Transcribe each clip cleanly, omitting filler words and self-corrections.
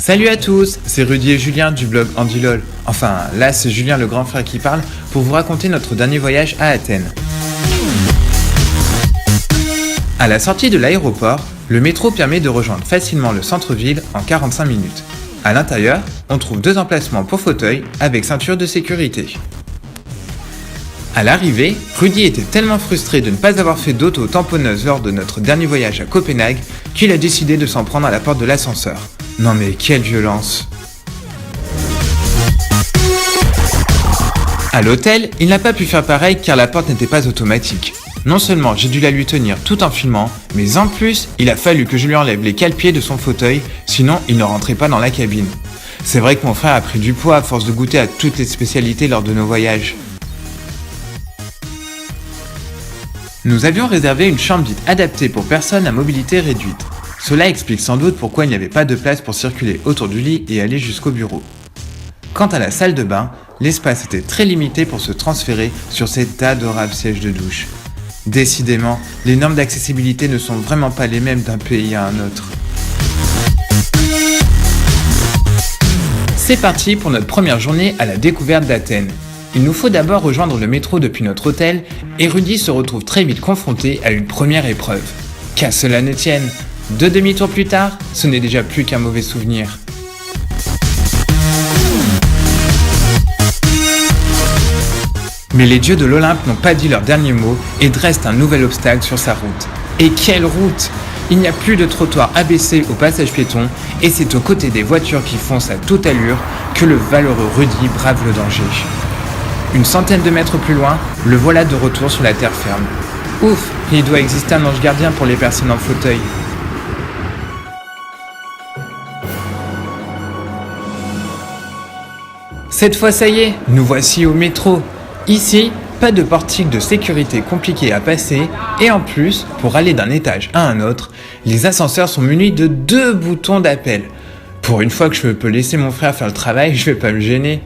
Salut à tous, c'est Rudy et Julien du blog AndyLol. Enfin, là c'est Julien le grand frère qui parle pour vous raconter notre dernier voyage à Athènes. À la sortie de l'aéroport, le métro permet de rejoindre facilement le centre-ville en 45 minutes. À l'intérieur, on trouve 2 emplacements pour fauteuils avec ceinture de sécurité. À l'arrivée, Rudy était tellement frustré de ne pas avoir fait d'auto-tamponneuse lors de notre dernier voyage à Copenhague qu'il a décidé de s'en prendre à la porte de l'ascenseur. Non mais quelle violence! À l'hôtel, il n'a pas pu faire pareil car la porte n'était pas automatique. Non seulement j'ai dû la lui tenir tout en filmant, mais en plus, il a fallu que je lui enlève les cale-pieds de son fauteuil, sinon il ne rentrait pas dans la cabine. C'est vrai que mon frère a pris du poids à force de goûter à toutes les spécialités lors de nos voyages. Nous avions réservé une chambre dite adaptée pour personnes à mobilité réduite. Cela explique sans doute pourquoi il n'y avait pas de place pour circuler autour du lit et aller jusqu'au bureau. Quant à la salle de bain, l'espace était très limité pour se transférer sur cet adorable siège de douche. Décidément, les normes d'accessibilité ne sont vraiment pas les mêmes d'un pays à un autre. C'est parti pour notre première journée à la découverte d'Athènes. Il nous faut d'abord rejoindre le métro depuis notre hôtel et Rudy se retrouve très vite confronté à une première épreuve. Qu'à cela ne tienne, 2 demi-tours plus tard, ce n'est déjà plus qu'un mauvais souvenir. Mais les dieux de l'Olympe n'ont pas dit leur dernier mot et dressent un nouvel obstacle sur sa route. Et quelle route! Il n'y a plus de trottoir abaissé au passage piéton et c'est aux côtés des voitures qui foncent à toute allure que le valeureux Rudy brave le danger. Une centaine de mètres plus loin, le voilà de retour sur la terre ferme. Ouf, il doit exister un ange gardien pour les personnes en fauteuil. Cette fois ça y est, nous voici au métro. Ici, pas de portique de sécurité compliqué à passer et en plus, pour aller d'un étage à un autre, les ascenseurs sont munis de 2 boutons d'appel. Pour une fois que je peux laisser mon frère faire le travail, je vais pas me gêner.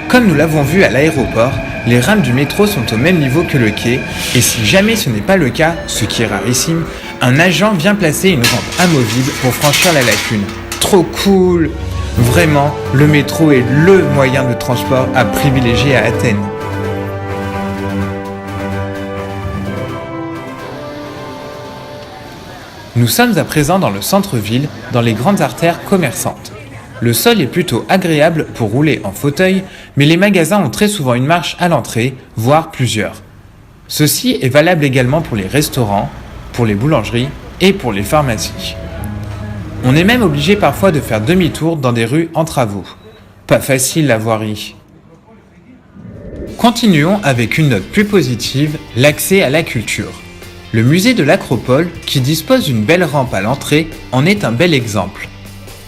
Comme nous l'avons vu à l'aéroport, les rames du métro sont au même niveau que le quai et si jamais ce n'est pas le cas, ce qui est rarissime, un agent vient placer une rampe amovible pour franchir la lacune. Trop cool! Vraiment, le métro est LE moyen de transport à privilégier à Athènes. Nous sommes à présent dans le centre-ville, dans les grandes artères commerçantes. Le sol est plutôt agréable pour rouler en fauteuil, mais les magasins ont très souvent une marche à l'entrée, voire plusieurs. Ceci est valable également pour les restaurants, pour les boulangeries et pour les pharmacies. On est même obligé parfois de faire demi-tour dans des rues en travaux. Pas facile la voirie. Continuons avec une note plus positive, l'accès à la culture. Le musée de l'Acropole, qui dispose d'une belle rampe à l'entrée, en est un bel exemple.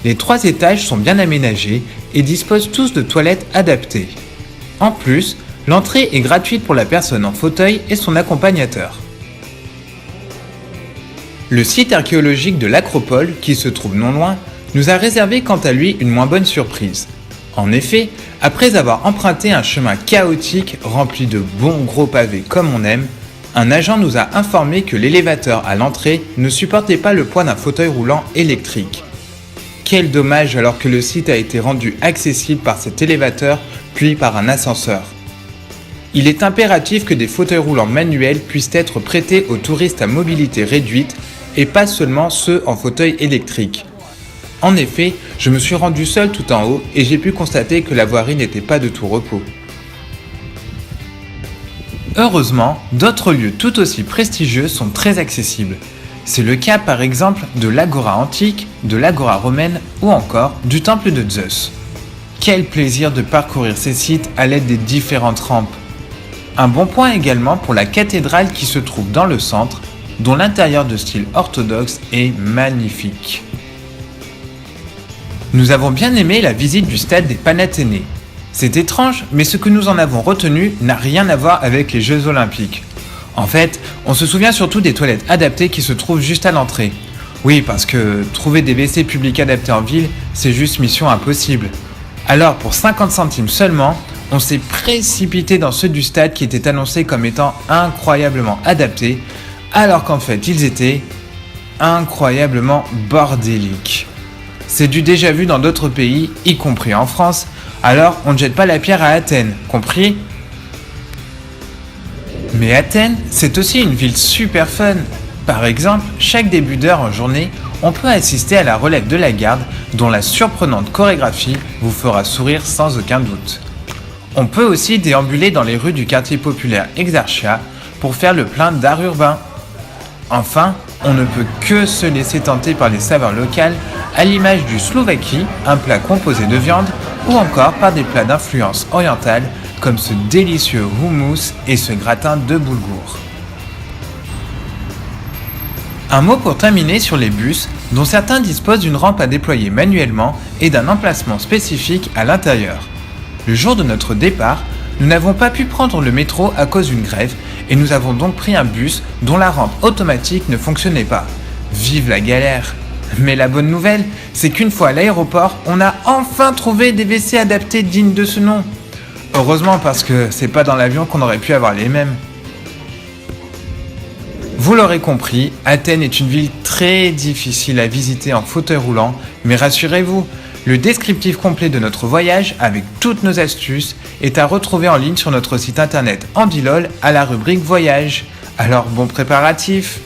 Les 3 étages sont bien aménagés et disposent tous de toilettes adaptées. En plus, l'entrée est gratuite pour la personne en fauteuil et son accompagnateur. Le site archéologique de l'Acropole, qui se trouve non loin, nous a réservé quant à lui une moins bonne surprise. En effet, après avoir emprunté un chemin chaotique rempli de bons gros pavés comme on aime, un agent nous a informé que l'élévateur à l'entrée ne supportait pas le poids d'un fauteuil roulant électrique. Quel dommage alors que le site a été rendu accessible par cet élévateur puis par un ascenseur. Il est impératif que des fauteuils roulants manuels puissent être prêtés aux touristes à mobilité réduite et pas seulement ceux en fauteuil électrique. En effet, je me suis rendu seul tout en haut et j'ai pu constater que la voirie n'était pas de tout repos. Heureusement, d'autres lieux tout aussi prestigieux sont très accessibles. C'est le cas par exemple de l'Agora antique, de l'Agora romaine ou encore du temple de Zeus. Quel plaisir de parcourir ces sites à l'aide des différentes rampes. Un bon point également pour la cathédrale qui se trouve dans le centre, dont l'intérieur de style orthodoxe est magnifique. Nous avons bien aimé la visite du stade des Panathénées. C'est étrange, mais ce que nous en avons retenu n'a rien à voir avec les Jeux Olympiques. En fait, on se souvient surtout des toilettes adaptées qui se trouvent juste à l'entrée. Oui, parce que trouver des WC publics adaptés en ville, c'est juste mission impossible. Alors, pour 50 centimes seulement, on s'est précipité dans ceux du stade qui étaient annoncés comme étant incroyablement adaptés, alors qu'en fait ils étaient incroyablement bordélique. C'est du déjà vu dans d'autres pays, y compris en France, alors on ne jette pas la pierre à Athènes, compris ? Mais Athènes, c'est aussi une ville super fun. Par exemple, chaque début d'heure en journée, on peut assister à la relève de la garde dont la surprenante chorégraphie vous fera sourire sans aucun doute. On peut aussi déambuler dans les rues du quartier populaire Exarchia pour faire le plein d'art urbain. Enfin, on ne peut que se laisser tenter par les saveurs locales, à l'image du slouvaki, un plat composé de viande, ou encore par des plats d'influence orientale comme ce délicieux houmous et ce gratin de boulgour. Un mot pour terminer sur les bus, dont certains disposent d'une rampe à déployer manuellement et d'un emplacement spécifique à l'intérieur. Le jour de notre départ, nous n'avons pas pu prendre le métro à cause d'une grève et nous avons donc pris un bus dont la rampe automatique ne fonctionnait pas. Vive la galère! Mais la bonne nouvelle, c'est qu'une fois à l'aéroport, on a enfin trouvé des WC adaptés dignes de ce nom. Heureusement parce que c'est pas dans l'avion qu'on aurait pu avoir les mêmes. Vous l'aurez compris, Athènes est une ville très difficile à visiter en fauteuil roulant, mais rassurez-vous, le descriptif complet de notre voyage avec toutes nos astuces est à retrouver en ligne sur notre site internet Andilol à la rubrique Voyage. Alors bon préparatif!